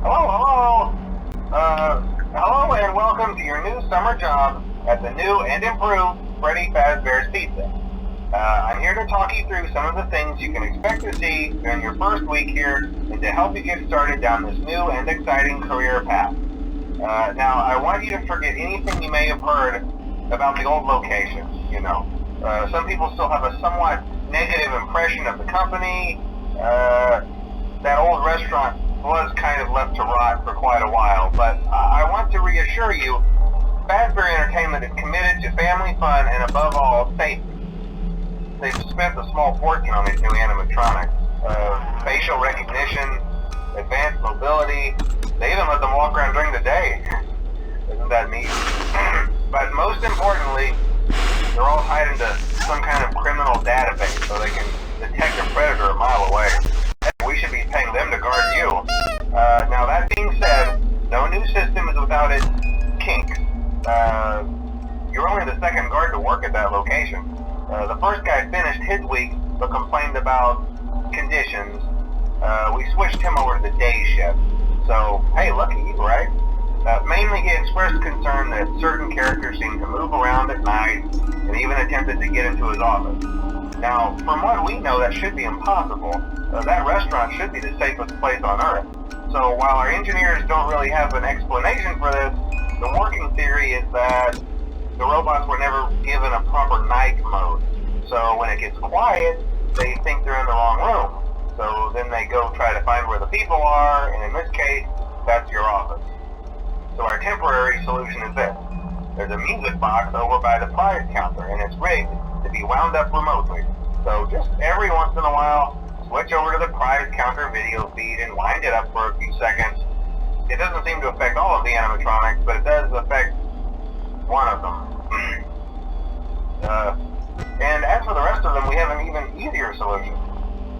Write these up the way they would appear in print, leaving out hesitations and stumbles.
Hello. Hello and welcome to your new summer job at the new and improved Freddy Fazbear's Pizza. I'm here to talk you through some of the things you can expect to see during your first week here and to help you get started down this new and exciting career path. Now, I want you to forget anything you may have heard about the old location, some people still have a somewhat negative impression of the company. That old restaurant was kind of left to rot for quite a while, but I want to reassure you, Fazbear Entertainment is committed to family fun and above all, safety. They've spent a small fortune on these new animatronics. Facial recognition, advanced mobility, they even let them walk around during the day. Isn't that neat? But most importantly, they're all tied into some kind of criminal database so they can detect a predator a mile away. We should be paying them to guard you. Now that being said, no new system is without its kinks. You're only the second guard to work at that location. The first guy finished his week but complained about conditions. We switched him over to the day shift. So, hey, lucky you, right? Mainly he expressed concern that certain characters seemed to move around at night and even attempted to get into his office. Now, from what we know, that should be impossible. That restaurant should be the safest place on Earth. So while our engineers don't really have an explanation for this, the working theory is that the robots were never given a proper night mode. So when it gets quiet, they think they're in the wrong room. So then they go try to find where the people are, and in this case, that's your office. So our temporary solution is this. There's a music box over by the prize counter, and it's rigged to be wound up remotely. So just every once in a while, switch over to the prize counter video feed and wind it up for a few seconds. It doesn't seem to affect all of the animatronics, but it does affect one of them. And as for the rest of them, we have an even easier solution.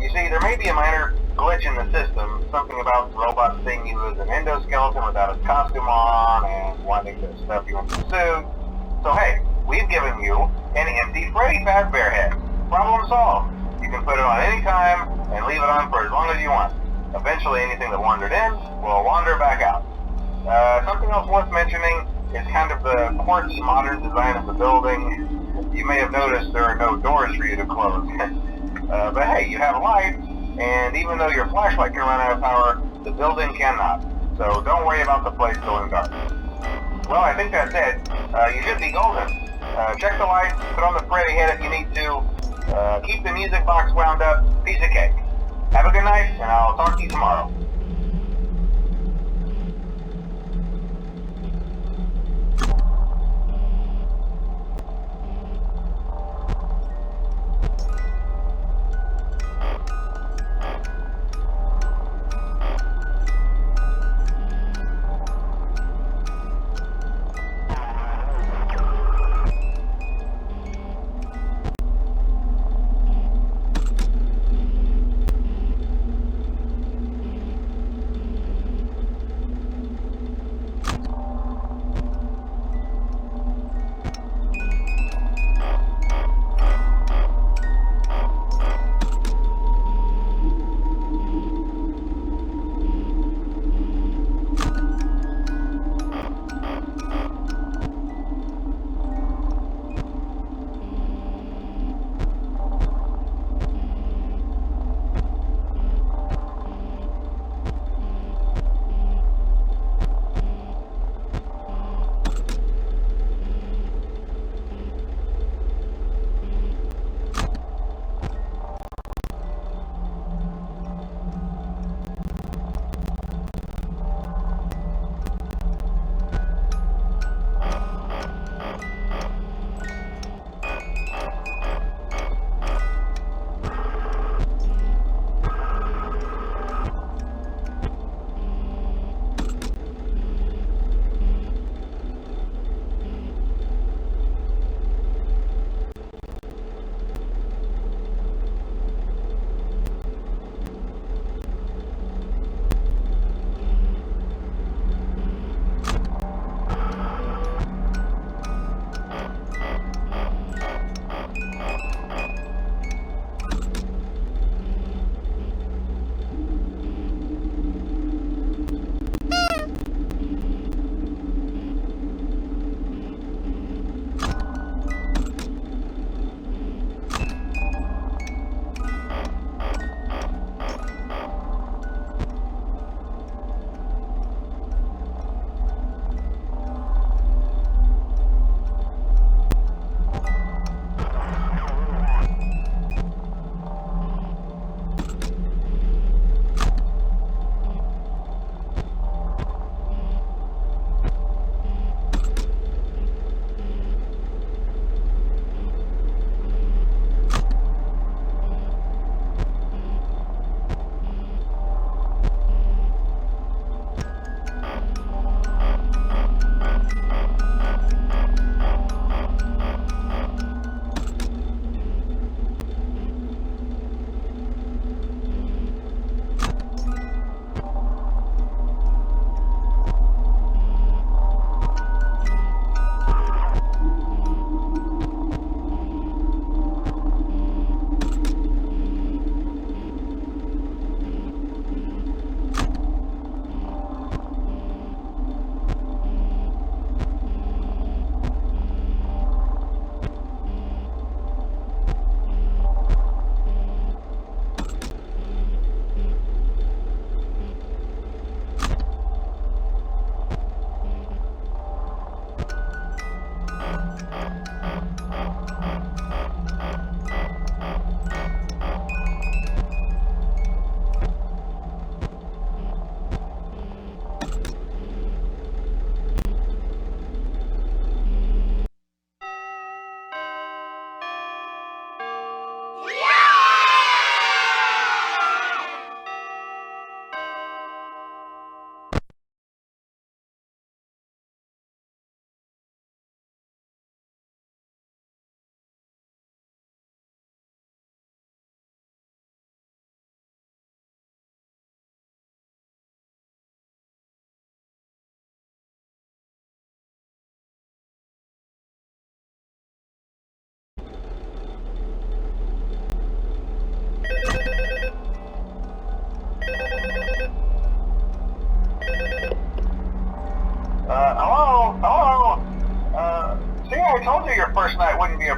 You see, there may be a minor glitch in the system, something about the robot seeing you as an endoskeleton without his costume on and wanting to stuff you into a suit. So hey, we've given you an empty Freddy Fazbear head. Problem solved. You can put it on any time and leave it on for as long as you want. Eventually anything that wandered in will wander back out. Something else worth mentioning is kind of the quirky modern design of the building. You may have noticed there are no doors for you to close. But hey, you have lights, and even though your flashlight can run out of power, the building cannot. So don't worry about the place going dark. Well, I think that's it. You should be golden. Check the lights, put on the Freddy head if you need to. Keep the music box wound up. Piece of cake. Have a good night, and I'll talk to you tomorrow.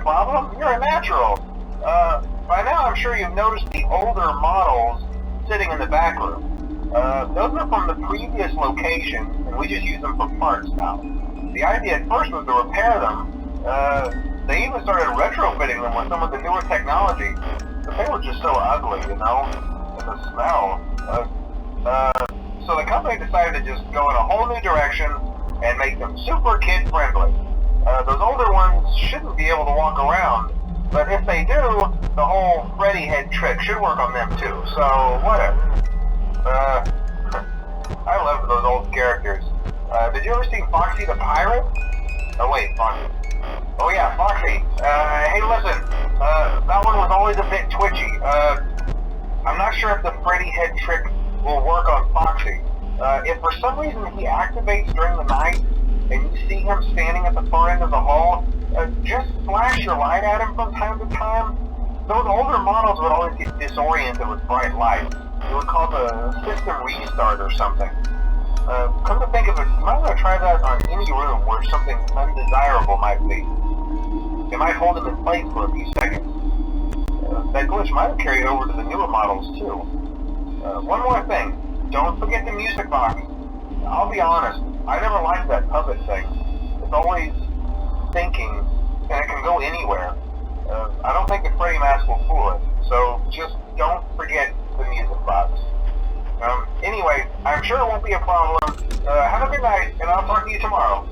problem? You're a natural. By now I'm sure you've noticed the older models sitting in the back room. Those are from the previous location, and we just use them for parts now. The idea at first was to repair them. They even started retrofitting them with some of the newer technology, but they were just so ugly, you know, and the smell. So the company decided to just go in a whole new direction and make them super kid-friendly. Those older ones shouldn't be able to walk around, but if they do, the whole Freddy head trick should work on them too, so whatever. I loved those old characters. Did you ever see Foxy the Pirate? Oh wait, Foxy. Oh yeah, Foxy. Hey listen, that one was always a bit twitchy. I'm not sure if the Freddy head trick will work on Foxy. If for some reason he activates during the night, and you see him standing at the far end of the hall, just flash your light at him from time to time. Those older models would always get disoriented with bright lights. It would cause a system restart or something. Come to think of it, you might want to try that on any room where something undesirable might be. It might hold him in place for a few seconds. That glitch might have carried over to the newer models too. One more thing, don't forget the music box. I'll be honest, I never liked that puppet thing. It's always thinking, and it can go anywhere. I don't think the Freddy mask will fool it, so just don't forget the music box. Anyway, I'm sure it won't be a problem. Have a good night, and I'll talk to you tomorrow.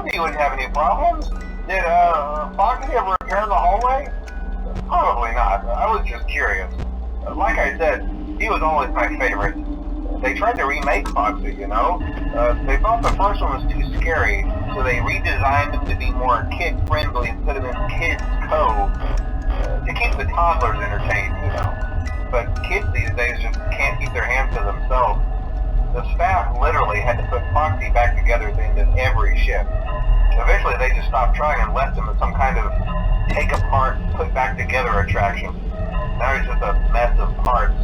told you wouldn't have any problems. Did, Foxy ever repair the hallway? Probably not. I was just curious. Like I said, he was always my favorite. They tried to remake Foxy, you know? They thought the first one was too scary, so they redesigned him to be more kid-friendly instead of in Kids Cove, to keep the toddlers entertained, you know? But kids these days just can't keep their hands to themselves. The staff literally had to put Foxy back together at the end of every shift. Eventually they just stopped trying and left him as some kind of take-apart, put-back-together attraction. Now he's just a mess of parts.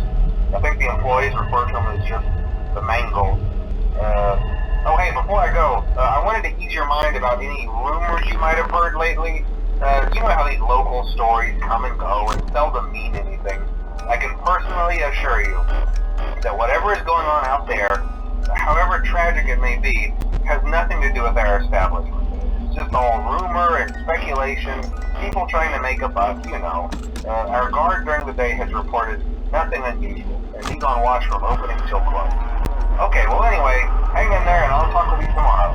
I think the employees refer to him as just the mangle. Oh hey, before I go, I wanted to ease your mind about any rumors you might have heard lately. You know how these local stories come and go and seldom mean anything. I can personally assure you that whatever is going on out there, however tragic it may be, has nothing to do with our establishment. It's just all rumor and speculation, people trying to make a buck, you know. Our guard during the day has reported nothing unusual, and he's on watch from opening till close. Okay, well anyway, hang in there and I'll talk with you tomorrow.